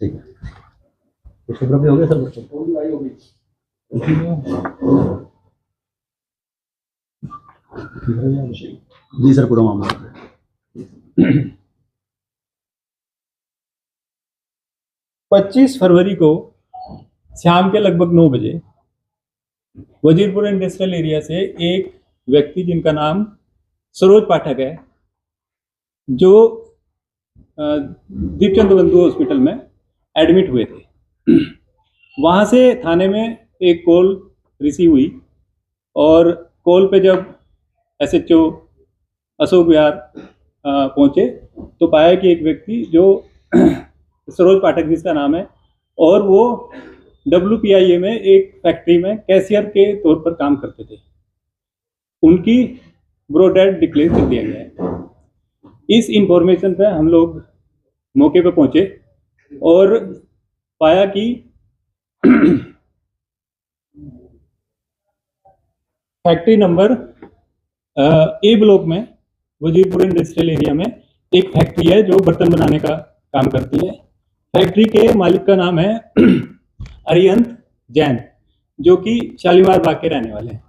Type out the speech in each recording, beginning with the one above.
ठीक है, तो फोटोग्राफी हो गया सर? जी सर, पूरा मामला 25 फरवरी को शाम के लगभग 9 बजे वजीरपुर इंडस्ट्रियल एरिया से एक व्यक्ति जिनका नाम सरोज पाठक है, जो दीपचंद बंधु हॉस्पिटल में एडमिट हुए थे। वहाँ से थाने में एक कॉल रिसीव हुई और कॉल पे जब एसएचओ अशोक विहार पहुँचे तो पाया कि एक व्यक्ति जो सरोज पाठक जिसका नाम है और वो WPIA में एक फैक्ट्री में कैशियर के तौर पर काम करते थे, उनकी ब्रोडेड डिक्लेयर कर दिया गया है। इस इंफॉर्मेशन पे हम लोग मौके पे पहुंचे और पाया कि फैक्ट्री नंबर A ब्लॉक में वजीरपुर इंडस्ट्रियल एरिया में एक फैक्ट्री है जो बर्तन बनाने का काम करती है। फैक्ट्री के मालिक का नाम है अरिहंत जैन, जो कि शालीमार बाग के रहने वाले हैं।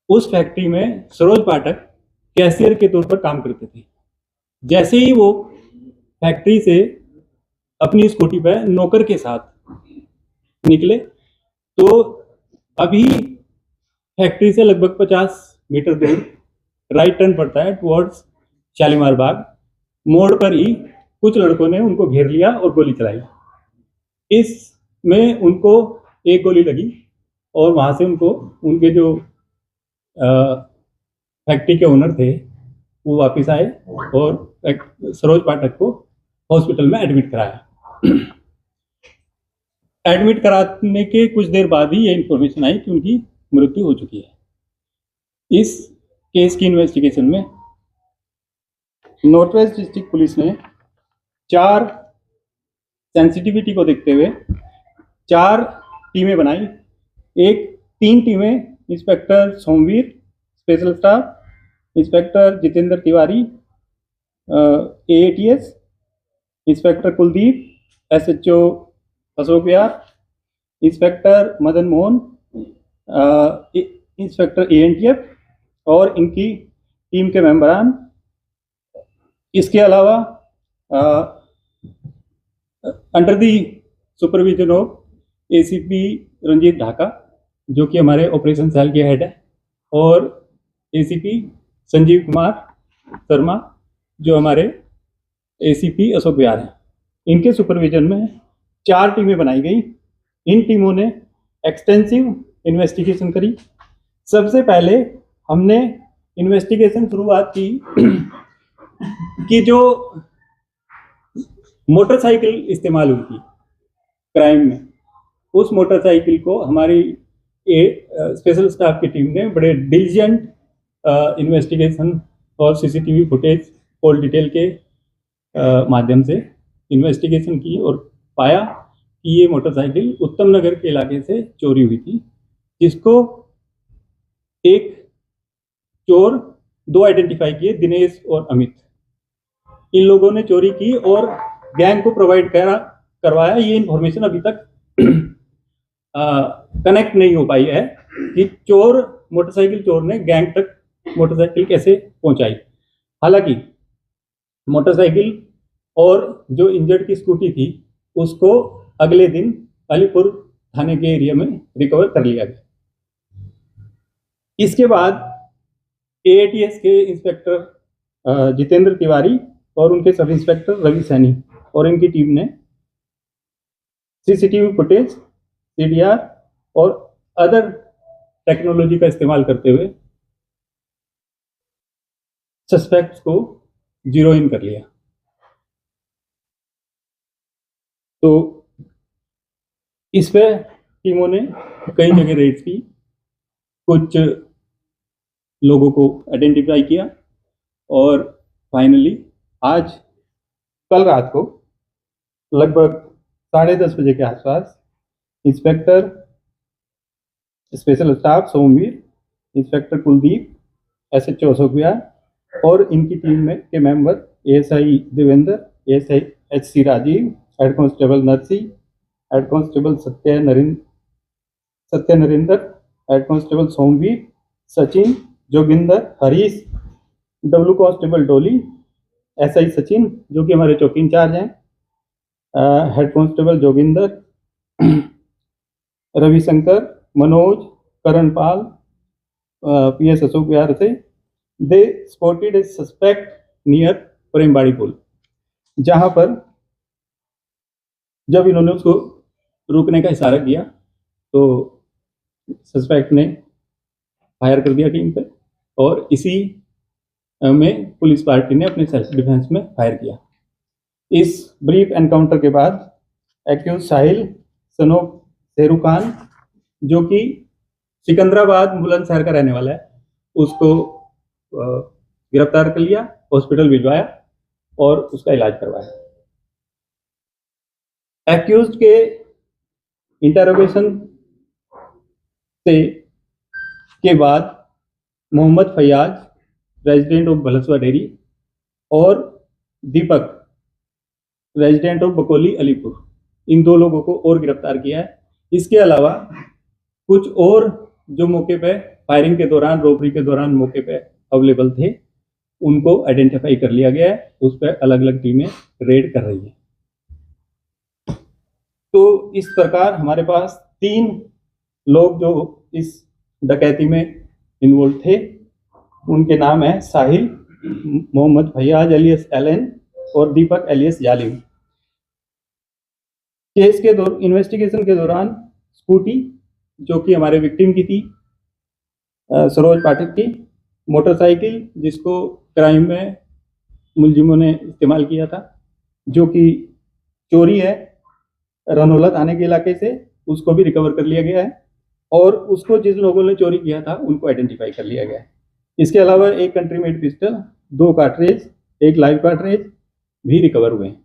उस फैक्ट्री में सरोज पाठक कैशियर के तौर पर काम करते थे। जैसे ही वो फैक्ट्री से अपनी स्कूटी पर नौकर के साथ निकले तो अभी फैक्ट्री से लगभग 50 मीटर दूर राइट टर्न पड़ता है टुवर्ड्स शालीमार बाग। मोड़ पर ही कुछ लड़कों ने उनको घेर लिया और गोली चलाई। इसमें उनको एक गोली लगी और वहाँ से उनको उनके जो फैक्ट्री के ओनर थे वो वापस आए और सरोज पाठक को हॉस्पिटल में एडमिट कराया। एडमिट कराने के कुछ देर बाद ही ये इन्फॉर्मेशन आई कि उनकी मृत्यु हो चुकी है। इस केस की इन्वेस्टिगेशन में नॉर्थ वेस्ट डिस्ट्रिक्ट पुलिस ने 4 सेंसिटिविटी को देखते हुए 4 टीमें बनाई। 3 टीमें inspector Somvir special staff, inspector Jitendra Tiwari AATS, inspector Kuldeep SHO Ashok Vihar, inspector Madan Mohan inspector ANTF और इनकी टीम के मेंबरान। इसके अलावा under the supervision of ACP Ranjit Dhaka, जो कि हमारे ऑपरेशन सेल के हेड है, और ACP संजीव कुमार शर्मा, जो हमारे ACP अशोक विहार हैं, इनके सुपरविजन में 4 टीमें बनाई गई। इन टीमों ने एक्सटेंसिव इन्वेस्टिगेशन करी। सबसे पहले हमने इन्वेस्टिगेशन शुरुआत की कि जो मोटरसाइकिल इस्तेमाल हुई थी क्राइम में, उस मोटरसाइकिल को हमारी स्पेशल स्टाफ की टीम ने बड़े डिलिजेंट इन्वेस्टिगेशन और CCTV फुटेज कॉल डिटेल के माध्यम से इन्वेस्टिगेशन की और पाया कि ये मोटरसाइकिल उत्तम नगर के इलाके से चोरी हुई थी, जिसको एक चोर 2 आइडेंटिफाई किए, दिनेश और अमित। इन लोगों ने चोरी की और गैंग को प्रोवाइड करवाया। ये इन्फॉर्मेशन अभी तक कनेक्ट नहीं हो पाई है कि मोटरसाइकिल चोर ने गैंग तक मोटरसाइकिल कैसे पहुंचाई। हालांकि मोटरसाइकिल और जो इंजर्ड की स्कूटी थी उसको अगले दिन अलीपुर थाने के एरिया में रिकवर कर लिया गया। इसके बाद AATS के इंस्पेक्टर जितेंद्र तिवारी और उनके सब इंस्पेक्टर रवि सैनी और इनकी टीम ने CCTV फुटेज, CDR और अदर टेक्नोलॉजी का इस्तेमाल करते हुए सस्पेक्ट्स को जीरो इन कर लिया। तो इस पे टीमों ने कई जगह रेड्स की, कुछ लोगों को आइडेंटिफाई किया और फाइनली आज कल रात को लगभग 10:30 बजे के आसपास inspector special staff Somvir, inspector Kuldeep, SHO Ashok Vihar और इनकी टीम में के member ASI Devendra, ASI HC Rajeev head constable Narsi, head constable Satya Narendra, head constable Somvir, Sachin, Joginder, Harish, W constable Doli, SI Sachin जो कि हमारे चौकी इंचार्ज हैं, head constable Joginder, Ravishankar, Manoj, Karanpal, PS Ashok Vihar से। They spotted a suspect near Prembari पुल, जहां पर जब इन्होंने उसको रुकने का इशारा किया तो सस्पेक्ट ने फायर कर दिया टीम पे, और इसी में पुलिस पार्टी ने अपने सेल्फ डिफेंस में फायर किया। इस ब्रीफ एनकाउंटर के बाद accused Sahil son of Sheru Khan जो कि सिकंदराबाद बुलंदशहर का रहने वाला है, उसको गिरफ्तार कर लिया, हॉस्पिटल भिजवाया और उसका इलाज करवाया। एक्यूज्ड के इंटरोगेशन के बाद मोहम्मद फैयाज रेजिडेंट ऑफ भलसवा डेरी और दीपक रेजिडेंट ऑफ बकोली अलीपुर, इन 2 लोगों को और गिरफ्तार किया है। इसके अलावा कुछ और जो मौके पे फायरिंग के दौरान, रॉबरी के दौरान मौके पे अवेलेबल थे, उनको आइडेंटिफाई कर लिया गया है। उस पर अलग अलग टीमें रेड कर रही हैं। तो इस प्रकार हमारे पास 3 लोग जो इस डकैती में इन्वॉल्व थे, उनके नाम है साहिल, मोहम्मद फैयाज एलियस एलन और दीपक एलियस जालिम। केस के इन्वेस्टिगेशन के दौरान स्कूटी जो कि हमारे विक्टिम की थी, सरोज पाठक की, मोटरसाइकिल जिसको क्राइम में मुलजिमों ने इस्तेमाल किया था, जो कि चोरी है रनौला थाने के इलाके से, उसको भी रिकवर कर लिया गया है, और उसको जिस लोगों ने चोरी किया था उनको आइडेंटिफाई कर लिया गया है। इसके अलावा एक country made pistol, 2 cartridge, 1 live cartridge भी रिकवर हुए हैं।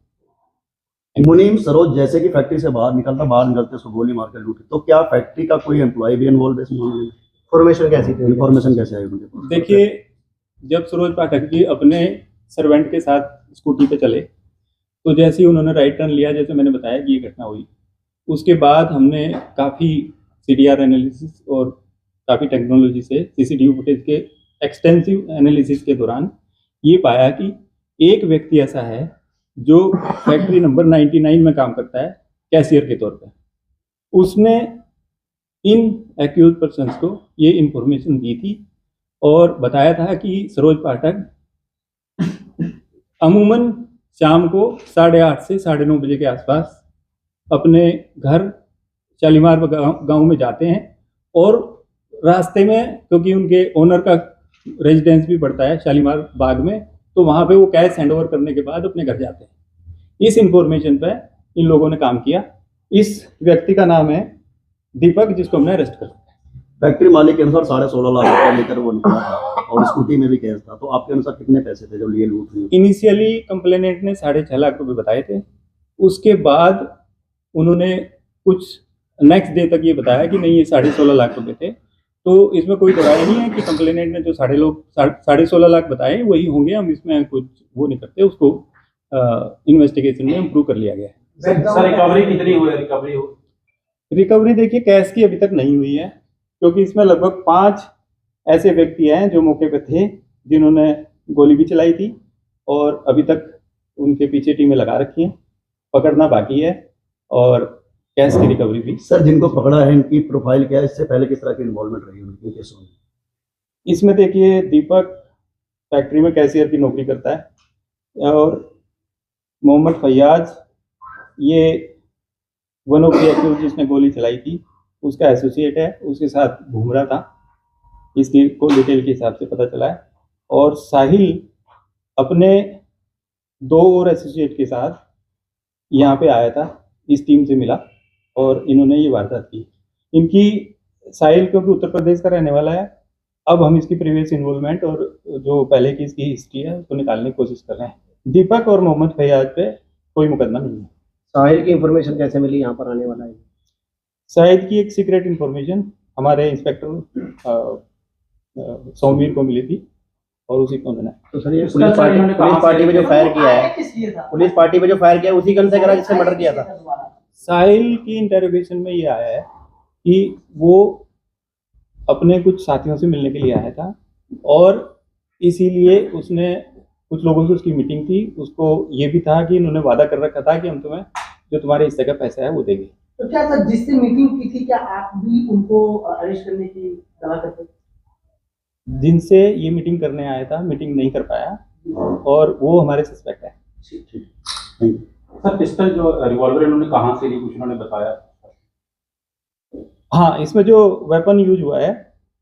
मुनीम सरोज जैसे कि फैक्ट्री से बाहर निकलते उसको गोली मार कर लूटी, तो क्या फैक्ट्री का कोई एम्प्लॉय भी इन्वॉल्व है इस मामले में? इन्फॉर्मेशन कैसे आई उनके पास? देखिए, जब सरोज पाठक जी अपने सर्वेंट के साथ स्कूटी पे चले, तो जैसे ही उन्होंने राइट टर्न लिया, जैसे मैंने बताया कि ये घटना हुई, उसके बाद हमने काफ़ी CDR एनालिसिस और काफ़ी टेक्नोलॉजी से सीसीटीवी फुटेज के एक्सटेंसिव एनालिसिस के दौरान ये पाया कि एक व्यक्ति ऐसा है जो फैक्ट्री नंबर 99 में काम करता है कैशियर के तौर पर। उसने इन एक्यूज पर्सन्स को ये इंफॉर्मेशन दी थी और बताया था कि सरोज पाठक अमूमन शाम को 8:30 से 9:30 बजे के आसपास अपने घर शालीमार गांव में जाते हैं, और रास्ते में, क्योंकि उनके ओनर का रेजिडेंस भी पड़ता है शालीमार बाग में, तो वहाँ पे वो कैश हैंडओवर करने के बाद अपने घर जाते हैं। इस इंफॉर्मेशन पे इन लोगों ने काम किया। इस व्यक्ति का नाम है दीपक, जिसको हमने अरेस्ट कर लिया। फैक्ट्री मालिक के अनुसार 16.5 लाख रुपए लेकर वो निकला था, और स्कूटी में भी केस था, तो आपके अनुसार कितने पैसे थे जब ये लूट हुई? इनिशियली कंप्लेनेंट ने 6.5 लाख रुपए बताए थे। उसके बाद उन्होंने कुछ नेक्स्ट डे तक ये बताया कि नहीं, ये 16.5 लाख रुपए थे। तो इसमें कोई दरार नहीं है कि कंप्लेनेंट ने जो 16.5 लाख बताए वही होंगे, हम इसमें कुछ वो नहीं करते। उसको इन्वेस्टिगेशन में इम्प्रूव कर लिया गया है। सर रिकवरी कितनी हुई? रिकवरी देखिए, कैश की अभी तक नहीं हुई है, क्योंकि इसमें लगभग 5 ऐसे व्यक्ति हैं जो मौके पे थे, जिन्होंने गोली भी चलाई थी, और अभी तक उनके पीछे टीमें लगा रखी हैं, पकड़ना बाकी है, और कैश की रिकवरी भी। सर, जिनको पकड़ा है इनकी प्रोफाइल क्या है? इससे पहले किस तरह की इन्वॉल्वमेंट रही उनकी केसों में? इसमें देखिए, दीपक फैक्ट्री में कैशियर की नौकरी करता है, और मोहम्मद फैयाज ये वन ऑफ द एक्यूज जिसने गोली चलाई थी उसका एसोसिएट है, उसके साथ घूम रहा था, इसकी को डिटेल के हिसाब से पता चला है। और साहिल अपने 2 और एसोसिएट के साथ यहाँ पे आया था, इस टीम से मिला, और इन्होंने ये वारदात की। इनकी साहिल क्योंकि उत्तर प्रदेश का रहने वाला है, अब हम इसकी प्रीवियस इन्वॉल्वमेंट और जो पहले की इसकी हिस्ट्री है उसको निकालने की कोशिश कर रहे हैं। दीपक और मोहम्मद फैयाज पे कोई मुकदमा नहीं है। साहिल की इंफॉर्मेशन कैसे मिली यहाँ पर आने वाला है? साहिल की एक सीक्रेट इंफॉर्मेशन हमारे इंस्पेक्टर सोमवीर को मिली थी, और उसी को उन्होंने तो सर ये पुलिस पार्टी में जो फायर किया है, पुलिस पार्टी में जो फायर किया है उसी गन से करा जिससे मर्डर किया था। साहिल की इंटरोगेशन में ये आया है कि वो अपने कुछ साथियों से मिलने के लिए आया था और इसीलिए उसने कुछ लोगों से उसकी मीटिंग थी, उसको ये भी था कि इन्होंने वादा कर रखा था कि हम तुम्हें जो तुम्हारे हिस्से का पैसा है वो देंगे। तो क्या सर जिससे मीटिंग की थी क्या आप भी उनको अरेस्ट करने की सलाह करते? जिनसे ये मीटिंग करने आया था मीटिंग नहीं कर पाया और वो हमारे सस्पेक्ट है। सर पिस्टल जो रिवॉल्वर इन्होंने कहाँ से ली कुछ उन्होंने बताया? हाँ, इसमें जो वेपन यूज हुआ है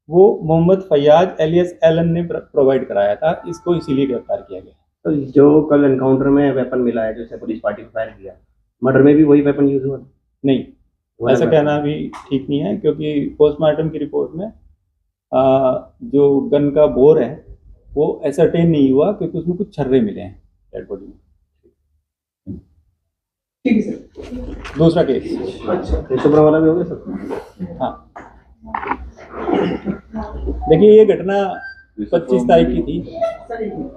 वो मोहम्मद फैयाज एलियस एलन ने प्रोवाइड कराया था, इसको इसीलिए गिरफ्तार किया गया। तो जो कल एनकाउंटर में वेपन मिला है जिससे पुलिस पार्टी को फायर किया, मर्डर में भी वही वेपन यूज हुआ? नहीं, ऐसा कहना भी ठीक नहीं है क्योंकि पोस्टमार्टम की रिपोर्ट में जो गन का बोर है वो एसर्टेन नहीं हुआ क्योंकि उसमें कुछ छर्रे मिले हैं डेड बॉडी में। ठीक है सर। दूसरा केस, अच्छा, केशवपुरा वाला भी हो गया सर? हाँ, देखिए ये घटना 25 तारीख की थी। सर एक मिनट।